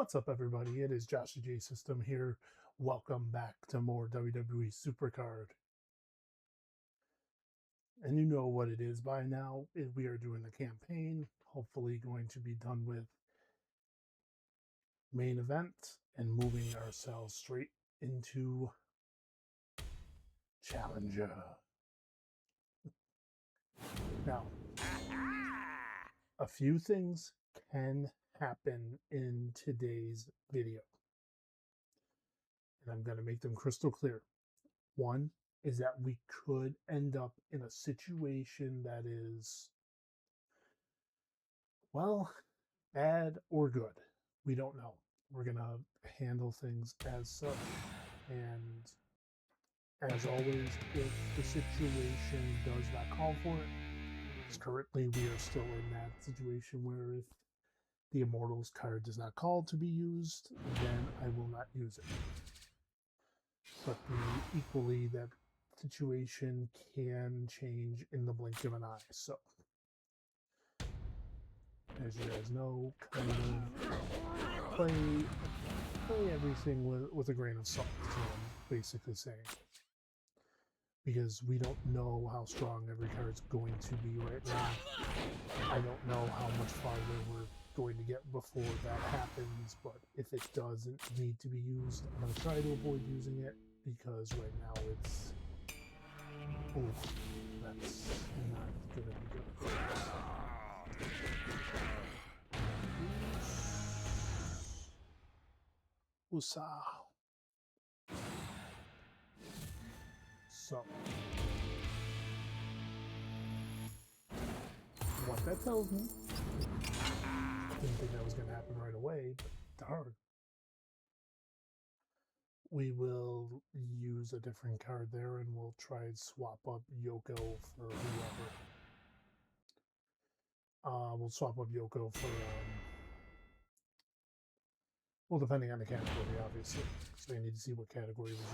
What's up, everybody? It is JOSHTHEJSYSTEM here. Welcome back to more WWE Supercard. And you know what it is by now. We are doing the campaign, hopefully going to be done with main event and moving ourselves straight into Challenger. Now, a few things can happen in today's video, and I'm going to make them crystal clear. One is that we could end up in a situation that is, well, bad or good. We don't know. We're going to handle things as such, and as always, if the situation does not call for it, because currently we are still in that situation where if the Immortals card does not call to be used, then I will not use it. But equally, that situation can change in the blink of an eye. So, as you guys know, kind of play everything with a grain of salt, is what I'm basically saying. Because we don't know how strong every card's going to be right now. I don't know how much farther we're going to get before that happens, but if it doesn't need to be used, I'm going to try to avoid using it, because right now it's... oof, that's not going to be good. Usa. So, what that tells me, didn't think that was going to happen right away, but darn. We will use a different card there, and we'll try and swap up Yoko for whoever. We'll swap up Yoko for, well, depending on the category, obviously. So I need to see what category was used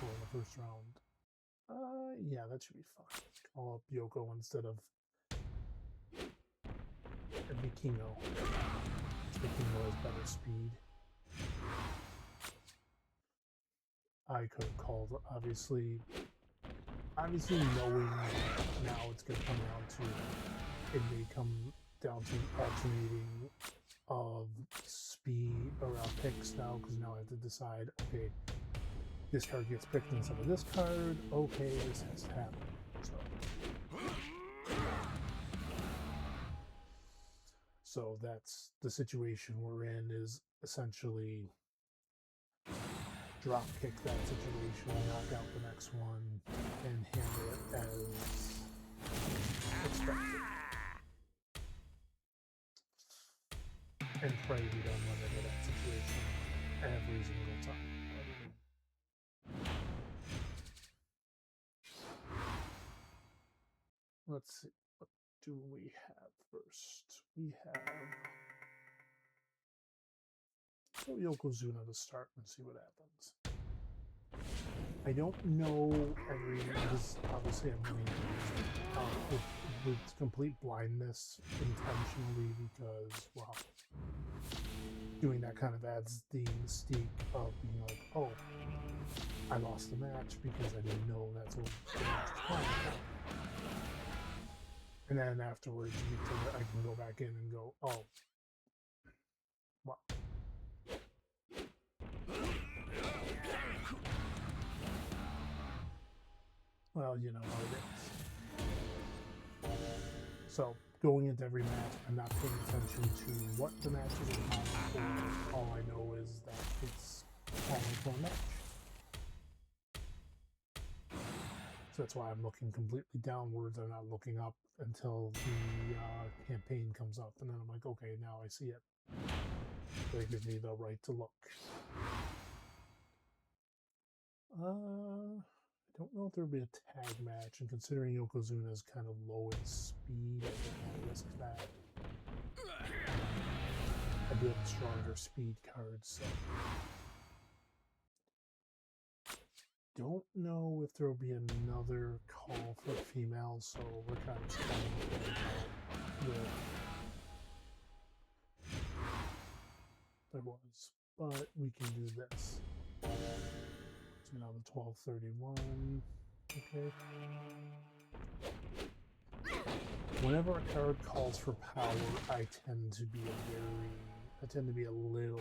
for in the first round. Yeah, that should be fine. Call up Yoko instead of Vikingo. Vikingo has better speed. I could have called, obviously knowing now it's going to come down to, it may come down to alternating of speed around picks now, because now I have to decide, okay, this card gets picked instead of this card, okay, this has to happen. So that's the situation we're in, is essentially drop kick that situation, knock out the next one, and handle it as expected. And pray we don't run into that situation every single time. Let's see, what do we have first? We have Yokozuna to start and see what happens. I don't know because obviously I'm running with complete blindness intentionally, because, well, doing that kind of adds the mystique of being like, oh, I lost the match because I didn't know that's what the match was playing. And then afterwards, I can go back in and go, oh, well. Well, you know how it is. So, going into every match, I'm not paying attention to what the match is calling for. All I know is that it's calling for a match. So that's why I'm looking completely downwards. I'm not looking up until the campaign comes up. And then I'm like, okay, now I see it. So it gives me the right to look. I don't know if there'll be a tag match, and considering Yokozuna is kind of low in speed, I don't want to risk that. I do have stronger speed cards, so don't know if there'll be another call for females, so we're kind of starting with there was, but we can do this. So now the 1231. Okay. Whenever a card calls for power, I tend to be a little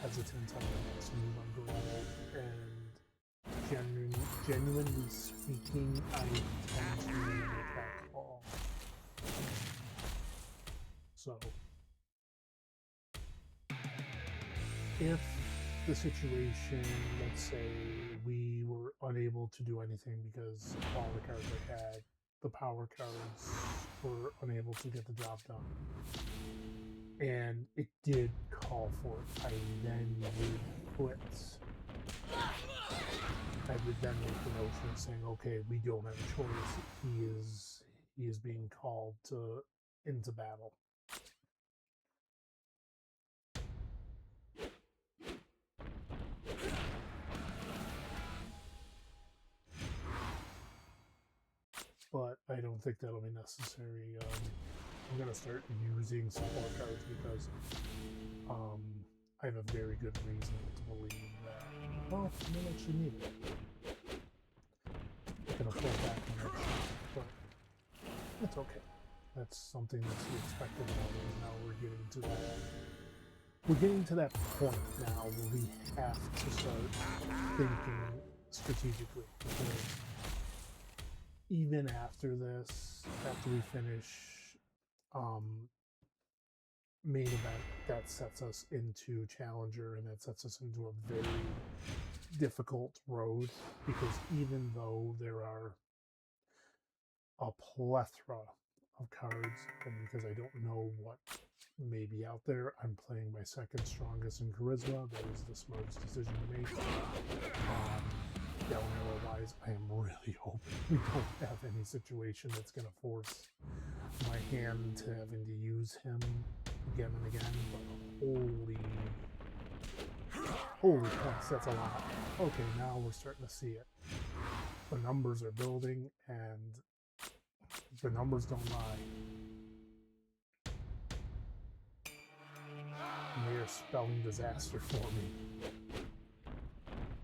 hesitant on the next move I'm going to make, and genuinely speaking, I tend to make that call. So, if the situation, let's say we were unable to do anything because all the cards I had, the power cards, were unable to get the job done, and it did call for it, I would then make the notion of saying, okay, we don't have a choice. He is being called into battle. But I don't think that'll be necessary. I'm going to start using support cards because I have a very good reason to believe that, well, I don't actually need it. I'm going to pull back on that shot, but it's okay. That's something that's expected now we're getting to that. We're getting to that point now where we have to start thinking strategically, because even after this, after we finish main event, that sets us into Challenger, and that sets us into a very difficult road, because even though there are a plethora of cards, and because I don't know what may be out there, I'm playing my second strongest in Charisma. That is the smartest decision to make. Down arrow wise, I am really hoping we don't have any situation that's going to force my hand to having to use him again and again, but holy points, that's a lot. Okay, now we're starting to see it. The numbers are building, and the numbers don't lie. And they are spelling disaster for me.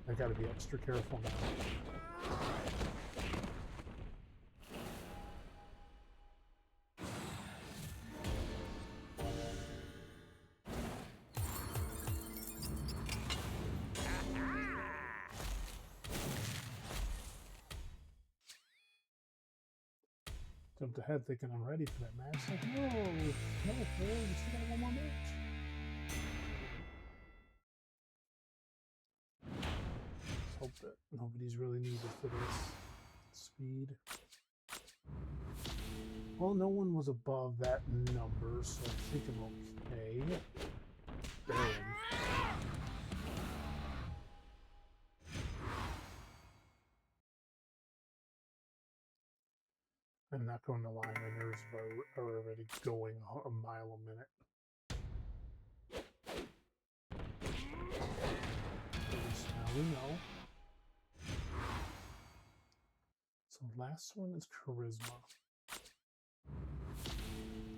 I gotta be extra careful now. Jumped ahead thinking I'm ready for that match. Like, no, we still got one more match. Let's hope that nobody's really needed for this. Speed. Well, no one was above that number, so I think I'm okay. Boom. I'm not going to lie, my nerves are already going a mile a minute. Now we know. So last one is Charisma.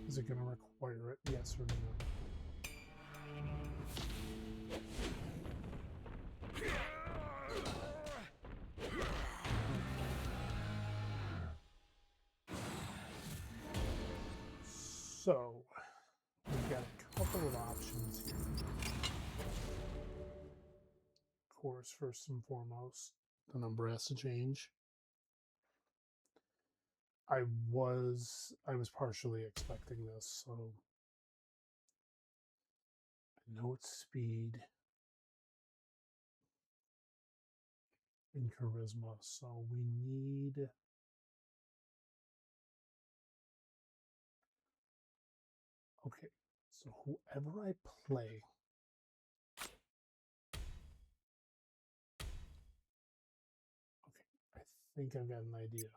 Is it going to require it? Yes or no? So, we've got a couple of options here. Of course, first and foremost, the number has to change. I was partially expecting this, so I know it's speed and charisma, so we need okay, so whoever I play, okay, I think I've got an idea.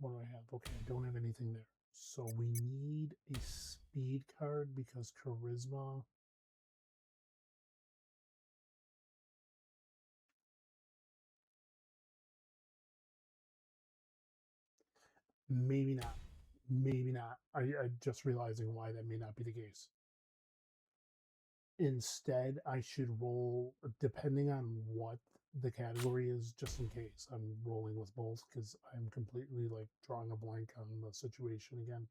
What do I have? Okay, I don't have anything there. So we need a speed card because charisma. Maybe not. maybe not. I'm just realizing why that may not be the case. Instead, I should roll, depending on what the category is, just in case. I'm rolling with both because I'm completely like drawing a blank on the situation again.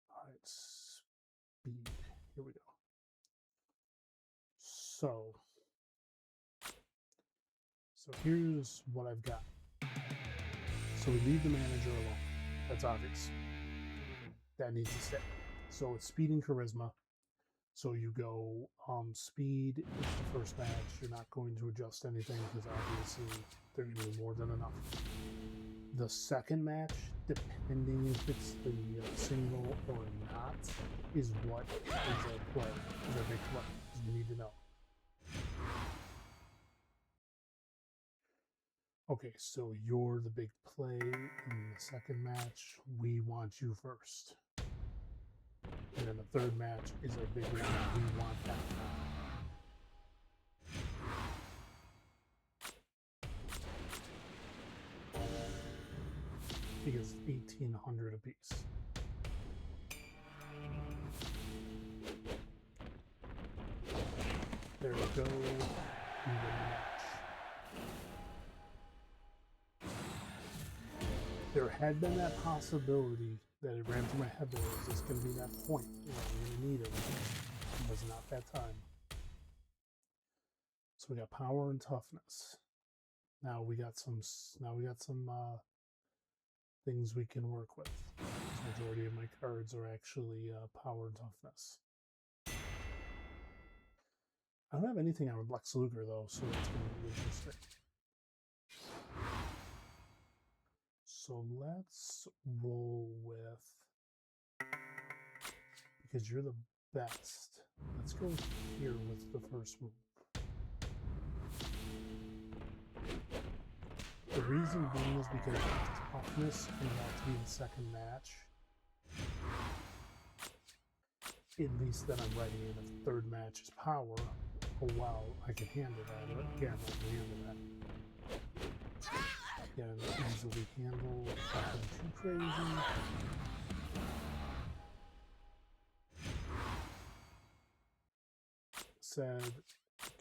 All right, speed. Here we go. So here's what I've got. So we leave the manager alone. That's obvious. That needs to stay. So it's speed and charisma. So you go speed is the first match. You're not going to adjust anything because obviously they're going to be more than enough. The second match, depending if it's the single or not, is what is a play, is a big play. You need to know. Okay, so you're the big play in the second match. We want you first. And then the third match is our big round. We want that round. Because 1,800 apiece. There we go. Even match. There had been that possibility that it ran through my head that it was just going to be that point. You know, I'm going to need it. It was not that time. So we got power and toughness. Now we got some things we can work with. The majority of my cards are actually power and toughness. I don't have anything on Lex Luger though, so it's going to be interesting. So let's roll with, because you're the best, let's go here with the first move. The reason being is because toughness came out to be the second match. At least then I'm ready, and if the third match is power, oh wow, I can handle that. Again, I can handle that. Again, easily handle, nothing too crazy. Said,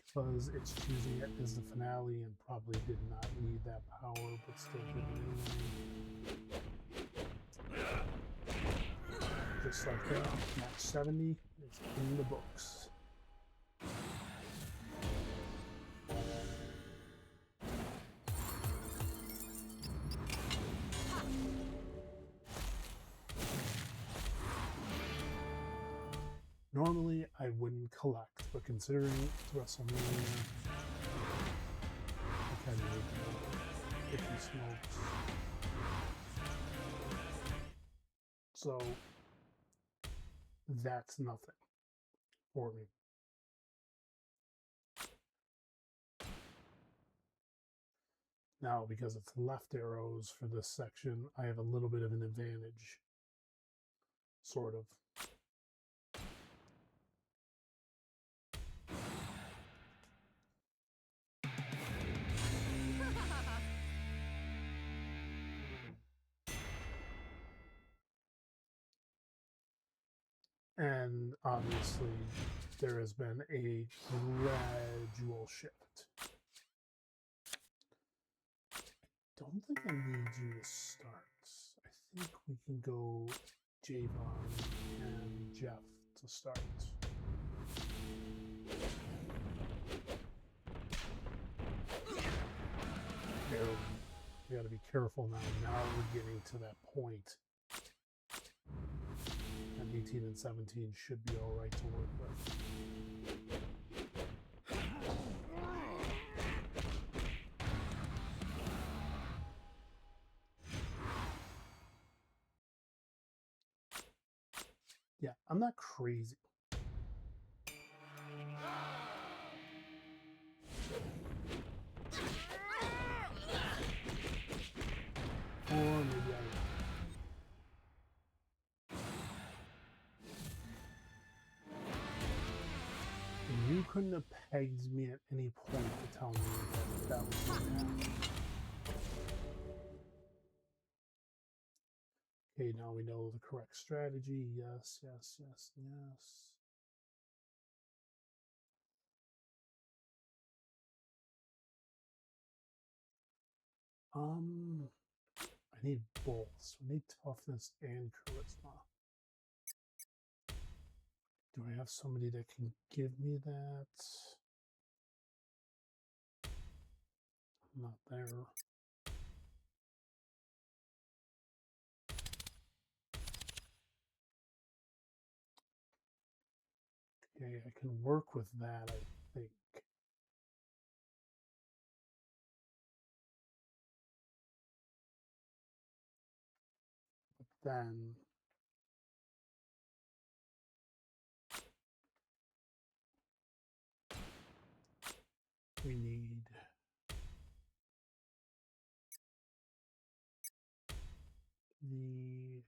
because it's choosing it as the finale and probably did not need that power, but still did it anyway. Just like that, match 70 is in the books. Normally, I wouldn't collect, but considering it's WrestleMania, I kind of need to know if he smokes. So, that's nothing for me. Now, because it's left arrows for this section, I have a little bit of an advantage. Sort of. And obviously, there has been a gradual shift. I don't think I need you to start. I think we can go Javon and Jeff to start. We got to be careful now. Now we're getting to that point. And 18 and 17 should be all right to work with. Yeah, I'm not crazy. Or maybe I... You couldn't have pegged me at any point to tell me that was going to happen. Okay, now we know the correct strategy. Yes, yes, yes, yes. I need both. So I need toughness and charisma. Do I have somebody that can give me that? Not there. Okay, I can work with that, I think. But then we need the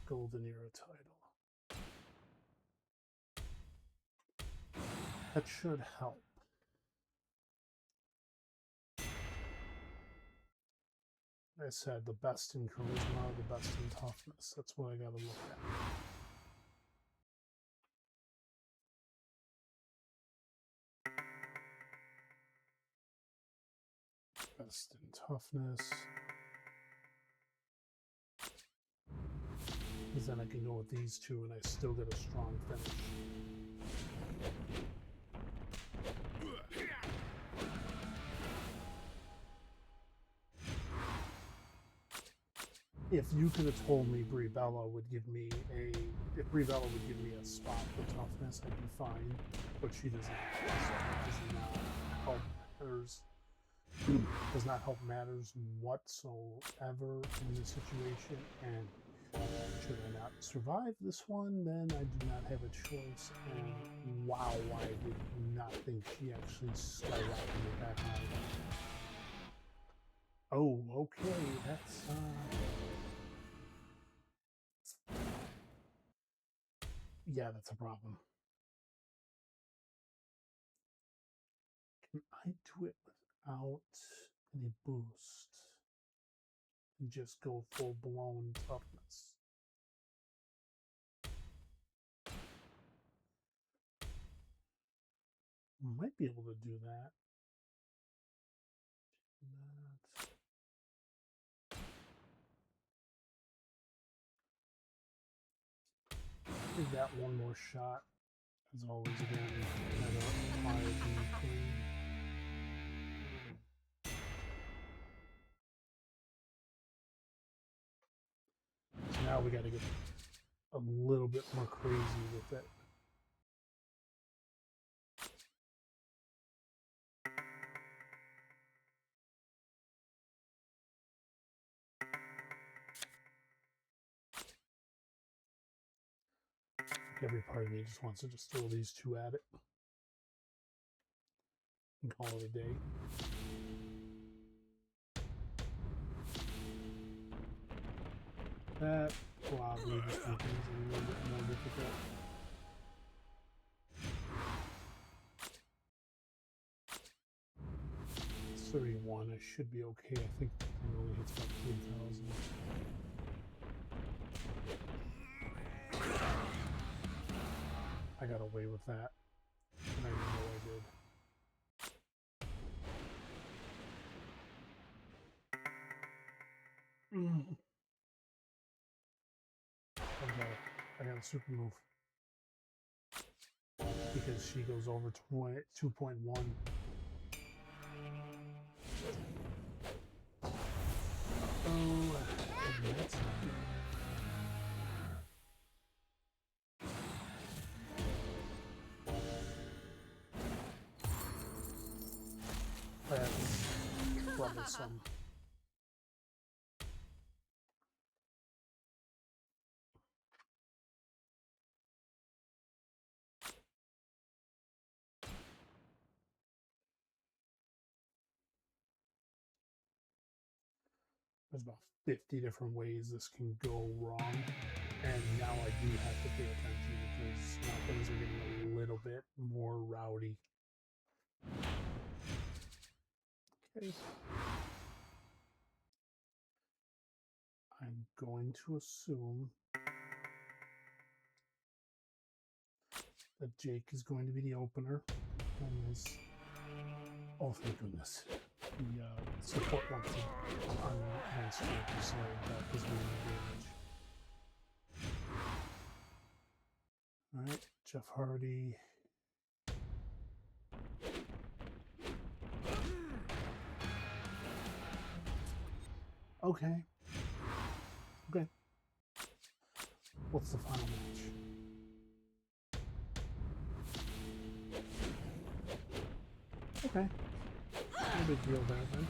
Golden Era title. That should help. I said the best in charisma, the best in toughness. That's what I gotta look at. Best in toughness. Because then I can go with these two and I still get a strong finish. If you could have told me Brie Bella would give me if Brie Bella would give me a spot for toughness, I'd be fine. But she doesn't. So it does not help matters. Does not help matters whatsoever in this situation. And should I not survive this one, then I do not have a choice. And wow, I did not think she actually skyrocketed me back high. Oh, okay, that's yeah, that's a problem. Can I do it without any boost and just go full blown toughness? Might be able to do that. Give that one more shot. As always, again, another fire being clean. So now we got to get a little bit more crazy with it. Every part of me just wants to just throw these two at it and call it a day. That probably just makes things a little bit more difficult. It's 31. I should be okay. I think the thing only hits about 3,000. I got away with that, and I know I did. I got a super move because she goes over 2.1. Oh, that's troublesome. There's about 50 different ways this can go wrong, and now I do have to pay attention because now things are getting a little bit more rowdy. Okay. going to assume that Jake is going to be the opener. And this, oh thank goodness, the support wants to unhand Jake, so that gives me damage. Alright, Jeff Hardy. Okay. Okay. What's the final match? Okay. No big deal there then.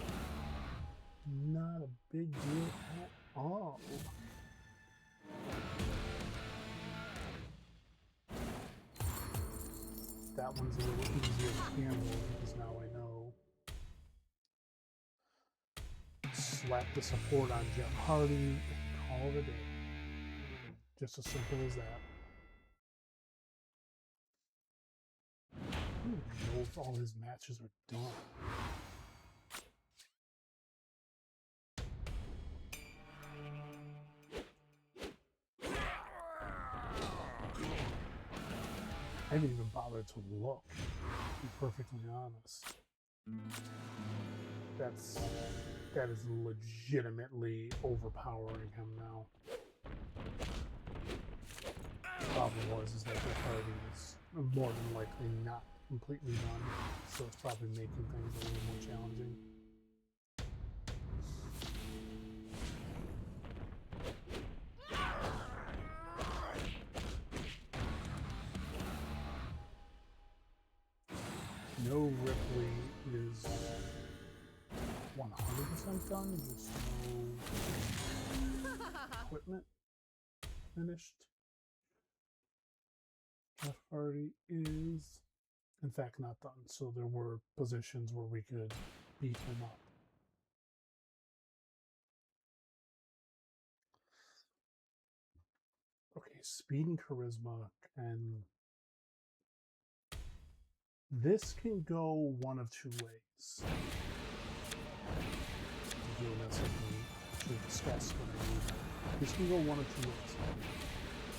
Not a big deal at all. That one's a little easier to handle because now I know. Slap the support on Jeff Hardy and call it a day. Just as simple as that. I don't even know if all his matches are done. I haven't even bothered to look, to be perfectly honest. That is legitimately overpowering him now. The problem is that Jeff Hardy is more than likely not completely done, so it's probably making things a little more challenging. No Ripley is 100% done, just no equipment finished. Jeff Hardy is, in fact, not done, so there were positions where we could beat him up. Okay, speed and charisma, and this can go one of two ways. Doing this, I can actually discuss what I mean. This can go one of two ways.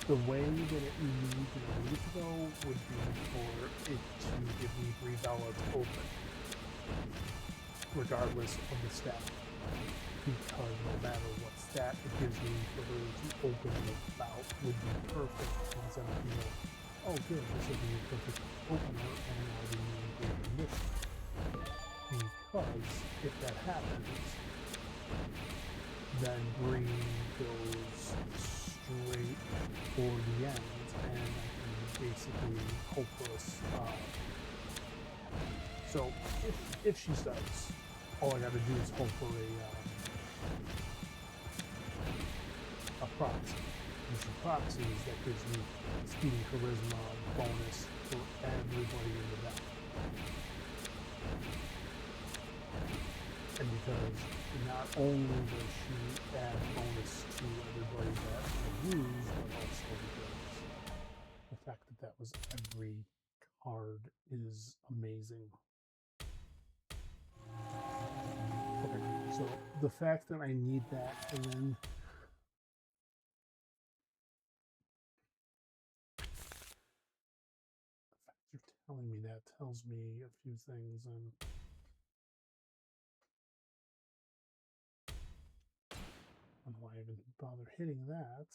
The way that it needed to go would be for it to give me Rebella to open, regardless of the stat. Because no matter what stat it gives me for her to open the bout would be perfect. Because then I'd be like, oh good, this will be a perfect opener and I'll be in great condition. Because if that happens, then Green goes straight for the end, and I can basically hopeless. So if she starts, all I got to do is hope for a proxy. And she proxies, that gives me speed and charisma bonus for everybody in the deck. And because not only does she add bonus to everybody that I use, but also because the fact that that was every card is amazing. Okay, so the fact that I need that, and then the fact you're telling me that tells me a few things, and I don't know why I even bother hitting that.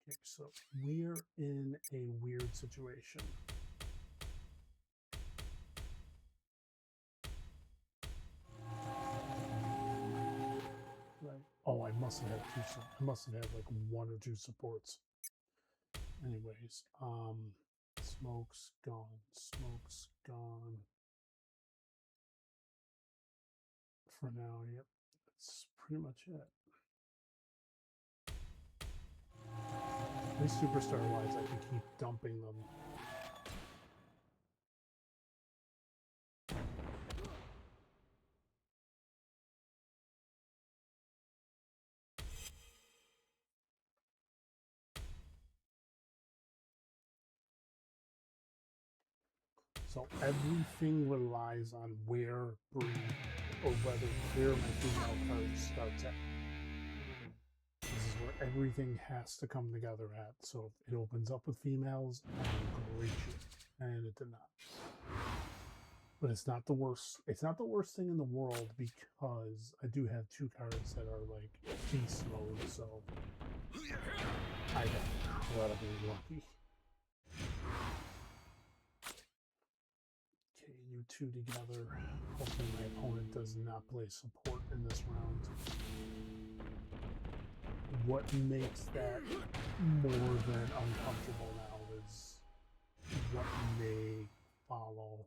Okay, so we're in a weird situation. Right. Oh, I must have had two. I must have had like one or two supports. Anyways, smoke's gone. Smoke's gone. For now, yep. That's pretty much it. At least superstar-wise, I can keep dumping them. So everything relies on where breed or where my female card starts at. This is where everything has to come together at. So if it opens up with females, I'm great shit. And it did not. But it's not the worst. It's not the worst thing in the world because I do have 2 cards that are like beast mode, so I got incredibly lucky. Okay, you 2 together. Hopefully my opponent does not play support in this round. What makes that more than uncomfortable now is what may follow.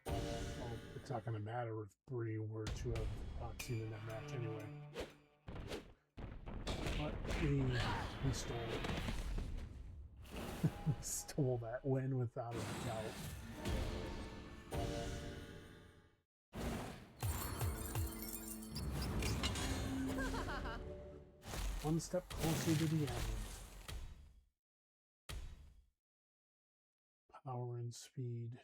Well, it's not going to matter if Bree were to have proxied in that match anyway. But we stole it. We stole that win without a doubt. One step closer to the end. Power and speed.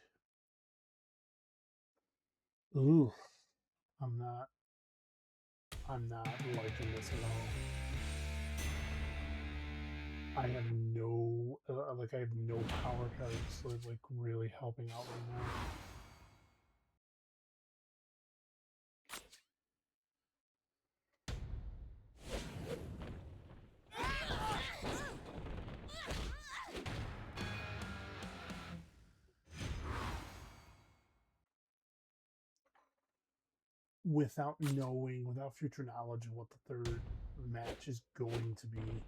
Ooh, I'm not liking this at all. I have no, I have no power cards that are like really helping out right now. Without knowing, without future knowledge of what the 3rd match is going to be,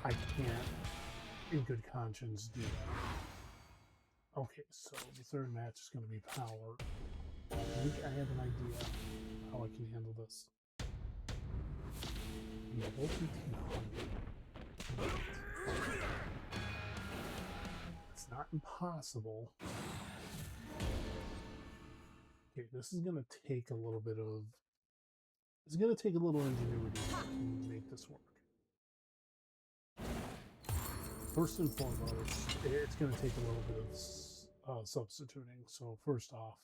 I can't, in good conscience, do that. Okay, so the 3rd match is going to be power. I think I have an idea how I can handle this. It's not impossible. Okay, this is going to take a little bit of... It's going to take a little ingenuity to make this work. First and foremost, it's going to take a little bit of substituting. So first off,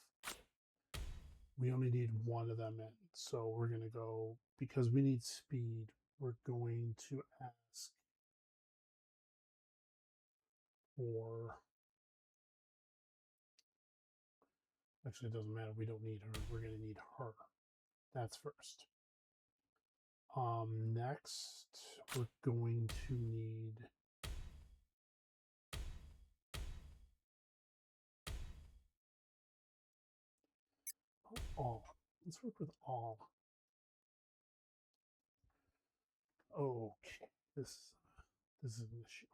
we only need 1 of them in. So we're going to go, because we need speed, we're going to ask for... Actually, it doesn't matter. We don't need her. We're going to need her. That's first. Next, we're going to need... all. Let's work with all. Okay, this is an issue.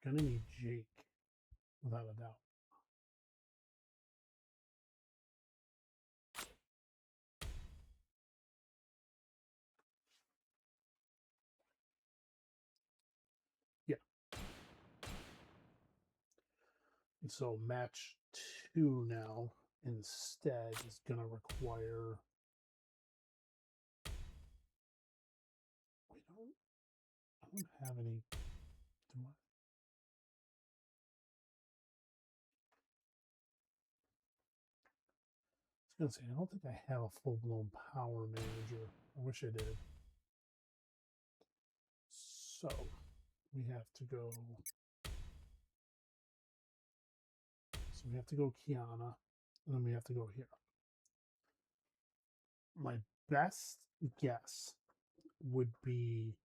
We're gonna need Jake, without a doubt. Yeah. And so match 2 now instead is gonna require... I don't have any... Do I? I was gonna say, I don't think I have a full-blown power manager. I wish I did. So we have to go... So we have to go Kiana, and then we have to go here. My best guess would be...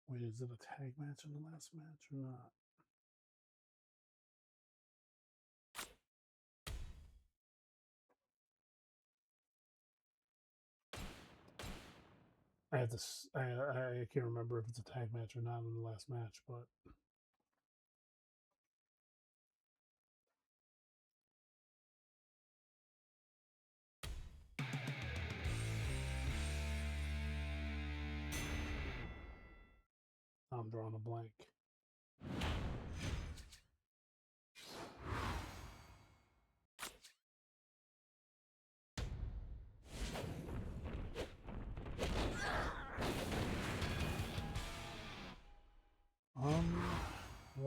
Wait, is it a tag match in the last match or not? I have to. I can't remember if it's a tag match or not in the last match, but I'm drawing a blank.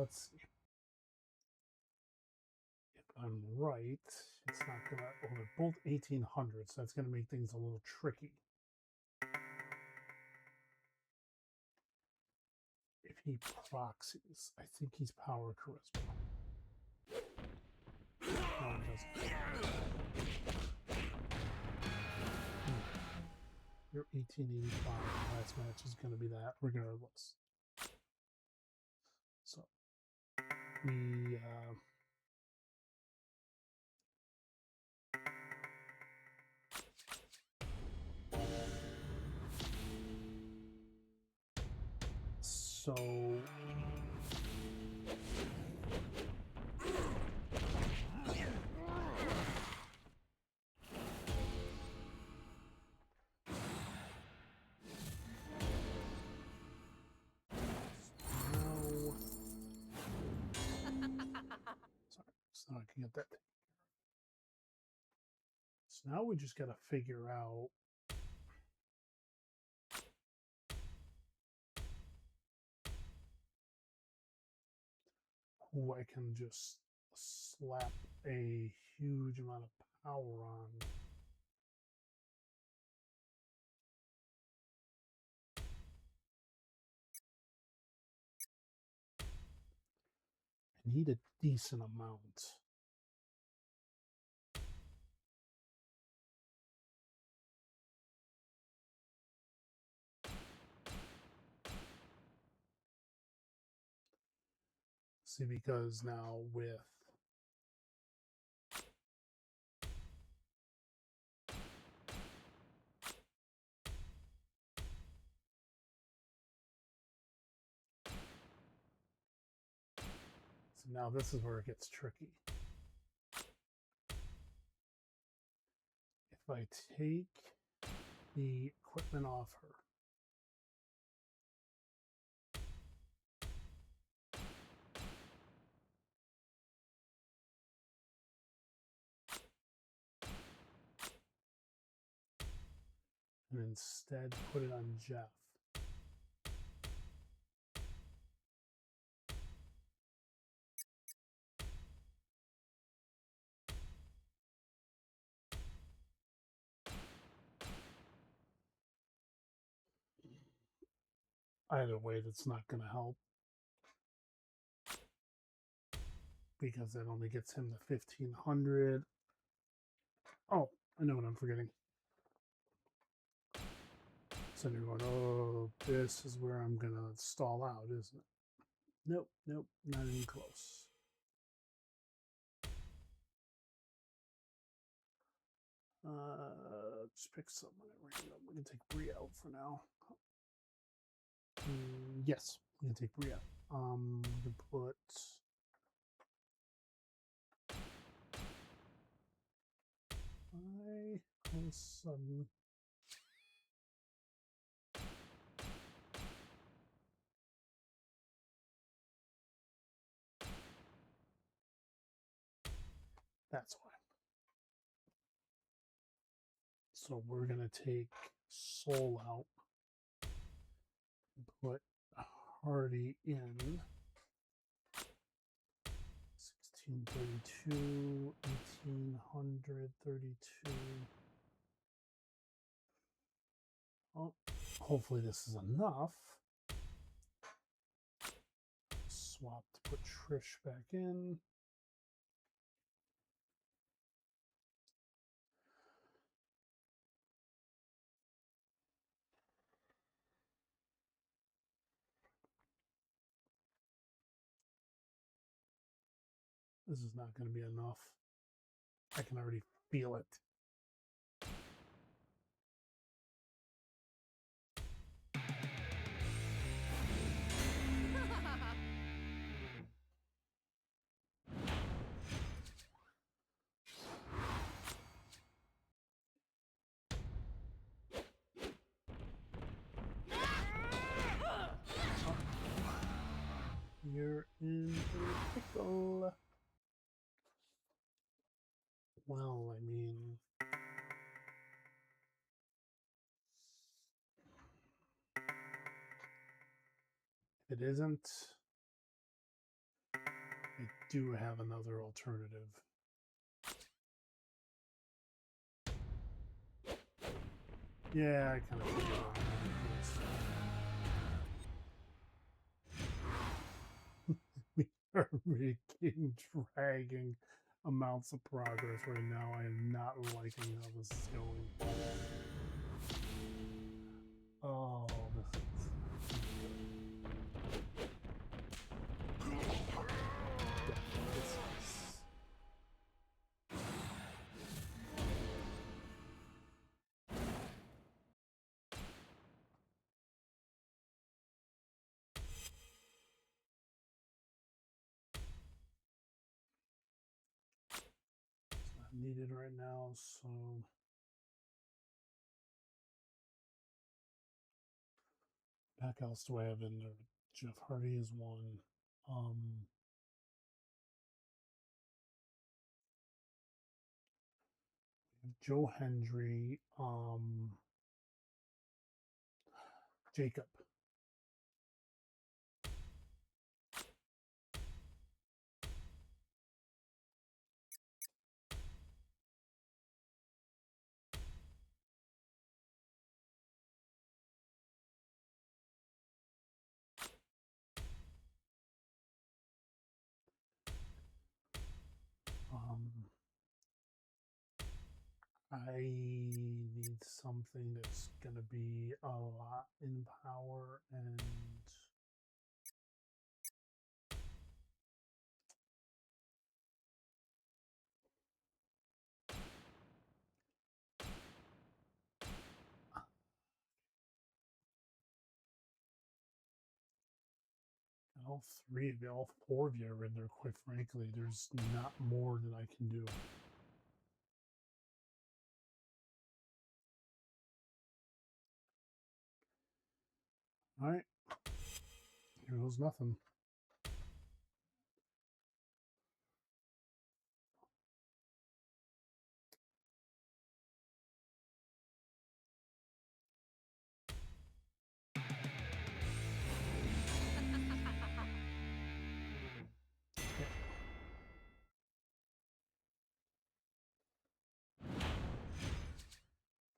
let's see. If I'm right, it's not gonna. Oh, they're both 1800, so that's gonna make things a little tricky. If he proxies, I think he's power charisma. No, it doesn't. Your 1885 last match is going to be that regardless. So we so so I can get that. So now we just got to figure out who I can just slap a huge amount of power on. I need a decent amount. See, because now with so now this is where it gets tricky. If I take the equipment off her, and instead put it on Jeff, either way, that's not going to help because that only gets him to 1500. Oh, I know what I'm forgetting. So you're going, oh, this is where I'm going to stall out, isn't it? Nope, nope, not even close. Just pick someone at random. We can take Bree out for now. Yes, we can take Bree out. We can put all of a sudden that's why. So we're gonna take Soul out, put Hardy in. 1632, 1832. Oh, hopefully this is enough. Swap to put Trish back in. This is not going to be enough. I can already feel it. You're in a pickle. Well, I mean, if it isn't, do have another alternative. Yeah, I kind of figured out we are making dragging amounts of progress right now. I am not liking how this is going. Oh, this is... needed right now, so back else do I have in there? Jeff Hardy is one. Joe Hendry, Jacob. I need something that's going to be a lot in power and all three of you, all four of you are in there, quite frankly. There's not more that I can do. All right. Here goes nothing.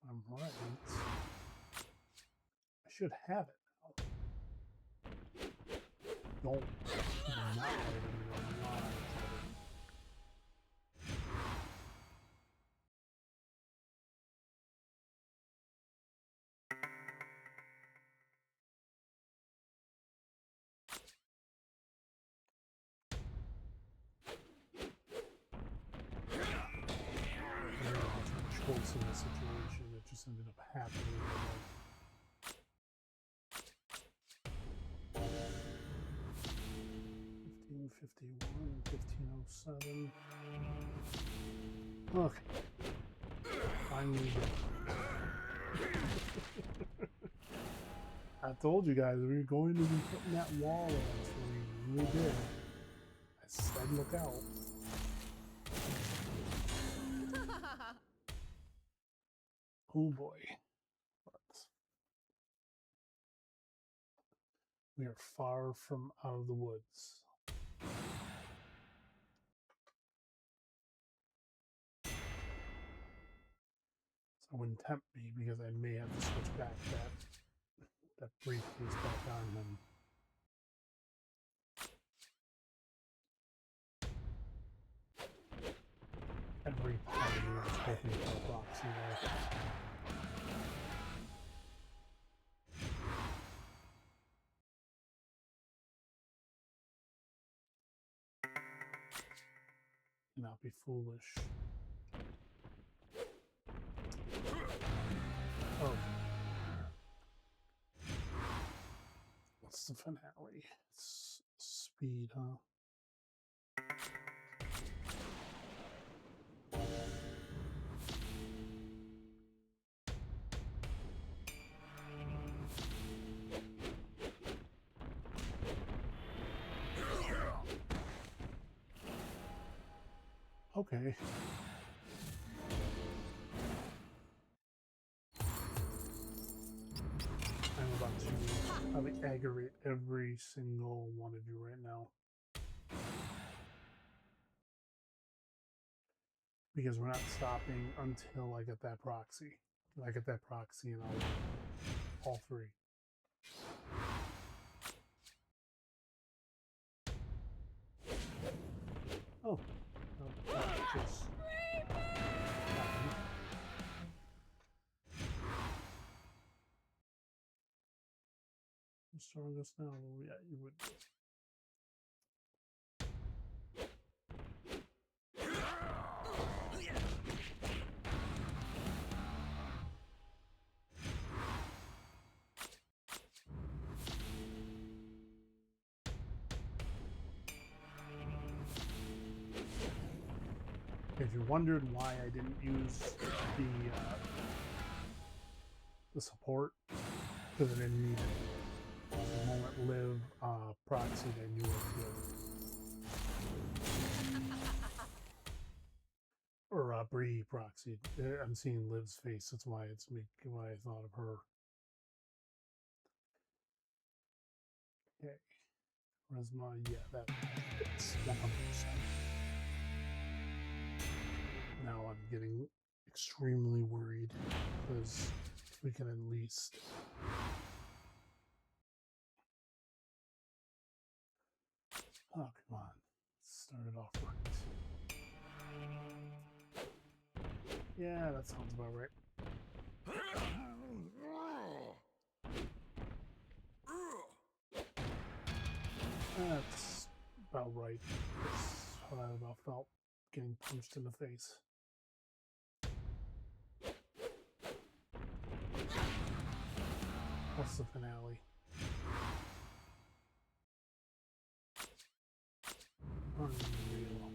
I'm right. I should have it now. Don't not let anyone lie. Choice in the situation that just ended up happening. 1551, 1507. Okay. Finally. I told you guys we were going to be hitting that wall eventually. We really did. I said look out. Oh boy. But we are far from out of the woods. So it wouldn't tempt me because I may have to switch back that briefcase back on him. Every part of me is hoping for a boxy life. Not be foolish. Oh. What's the finale? It's speed, huh? Okay. I'm about to probably aggravate every single one of you right now. because we're not stopping until I get that proxy. I get that proxy and I'll all three. Oh, just I'm strongest now. Well, yeah, you would be. If you wondered why I didn't use the support, because I didn't need it. The moment Liv proxied, I knew it was good. Or Bree proxied. I'm seeing Liv's face. That's why it's making why I thought of her. Okay, Resma, yeah, that fits 100%. Now I'm getting extremely worried because we can at least oh, come on. Start it off right. Yeah, that sounds about right. That's about right. That's how I about felt getting punched in the face. What's the finale? Unreal.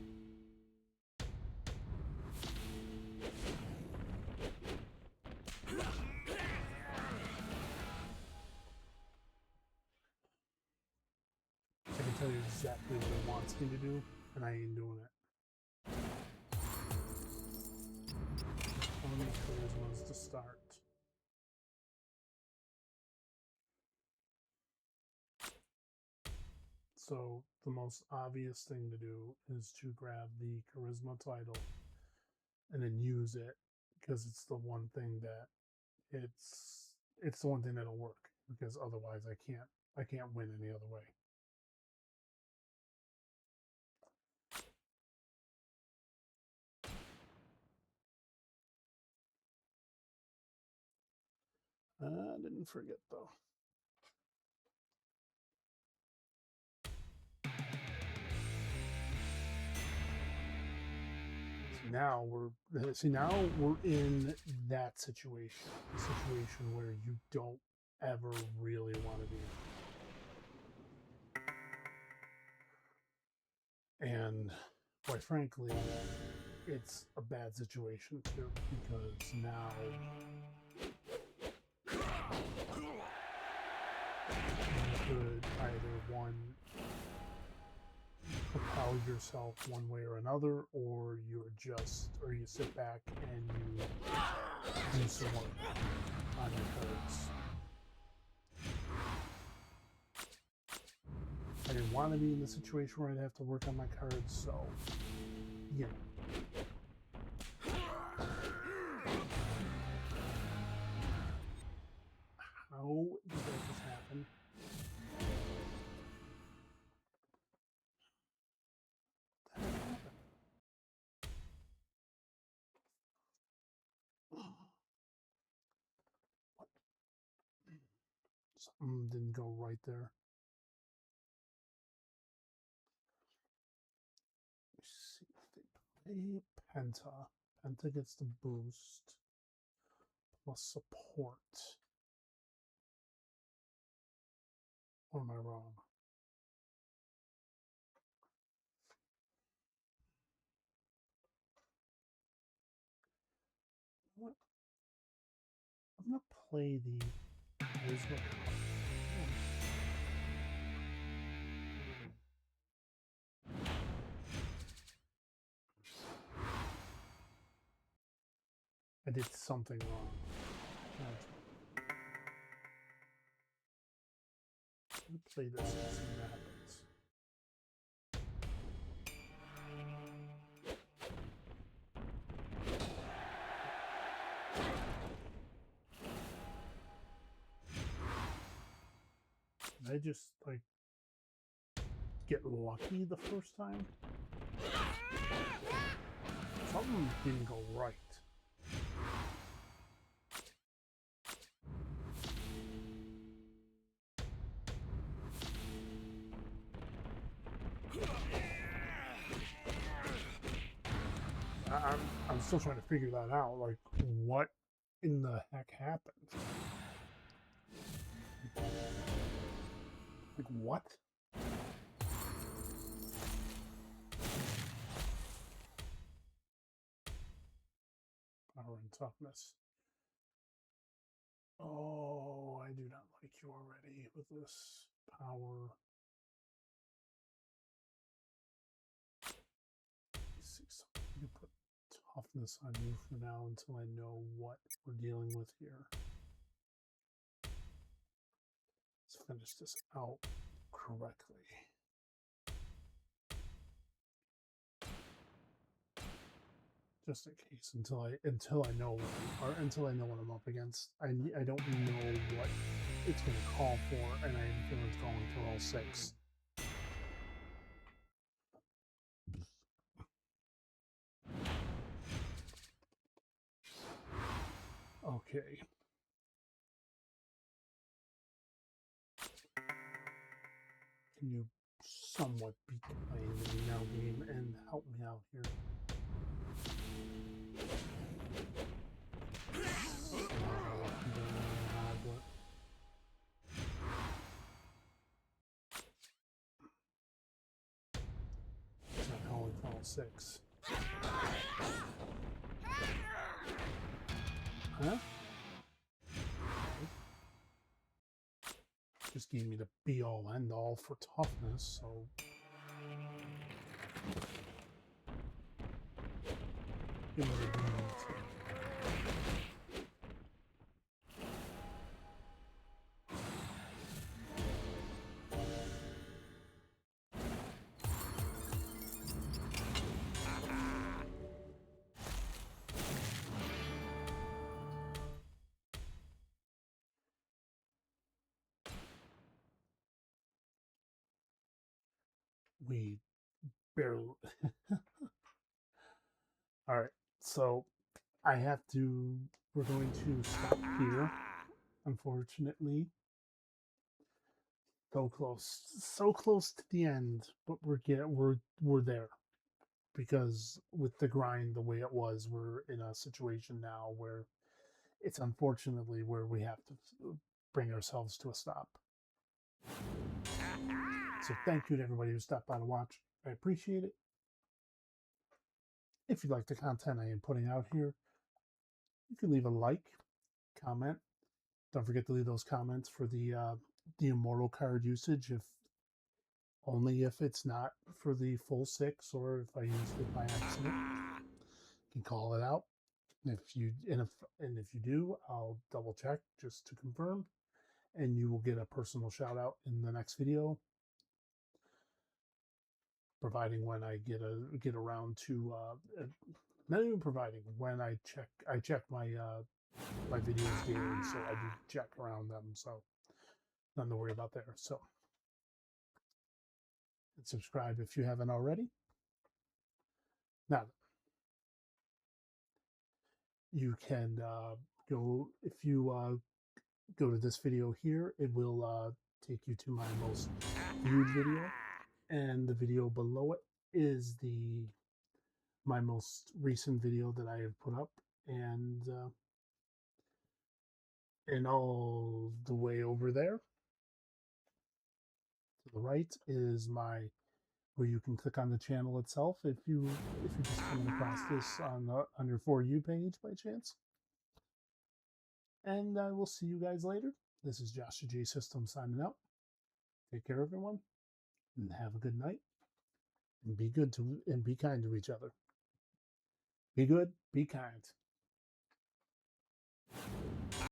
I can tell you exactly what it wants me to do, and I ain't doing it. Only charismas to start. So the most obvious thing to do is to grab the charisma title and then use it because it's the one thing that it's the one thing that'll work because otherwise I can't win any other way. I didn't forget though. Now we're in that situation, a situation where you don't ever really want to be. And quite frankly, it's a bad situation too, because now you could either one propel yourself one way or another, or you sit back and you do some work on your cards. I didn't want to be in the situation where I'd have to work on my cards, so you know. How did that just happen? Something didn't go right there. Let's see if they play Penta. Penta gets the boost plus support. Or am I wrong? What? I'm gonna play the charisma card. I did something wrong. Let me play this and see what happens. just like get lucky the first time? Something didn't go right. I'm still trying to figure that out. Like, what in the heck happened? Like, what? Power and toughness. Oh, I do not like you already with this power. Let's see, something you can put toughness on you for now until I know what we're dealing with here. Let's finish this out correctly. Just in case, until I know what I'm up against. I don't know what it's going to call for, and I have a feeling it's calling for all 6. Okay. Can you somewhat beat the playing the now game and help me out here? Not calling for all 6. Huh? Just gave me the be-all, end-all for toughness, so... Give me the beans. We barely... Alright, so we're going to stop here, unfortunately. So close to the end, but we're there. Because with the grind the way it was, we're in a situation now where it's unfortunately where we have to bring ourselves to a stop. So thank you to everybody who stopped by to watch. I appreciate it. If you like the content I am putting out here, you can leave a like, comment. Don't forget to leave those comments for the immortal card usage, only if it's not for the full 6 or if I used it by accident. You can call it out. If you do, I'll double check just to confirm, and you will get a personal shout out in the next video. Providing when I get around to not even providing when I check my my videos daily, so I do check around them, so nothing to worry about there. So, and subscribe if you haven't already. Now, you can go, if you go to this video here, it will take you to my most viewed video, and the video below it is my most recent video that I have put up, and all the way over there to the right is where you can click on the channel itself if you just come across this on your For You page by chance. And I will see you guys later. This is JOSHTHEJSYSTEM signing out. Take care, everyone, and have a good night. And be good and be kind to each other. Be good, be kind.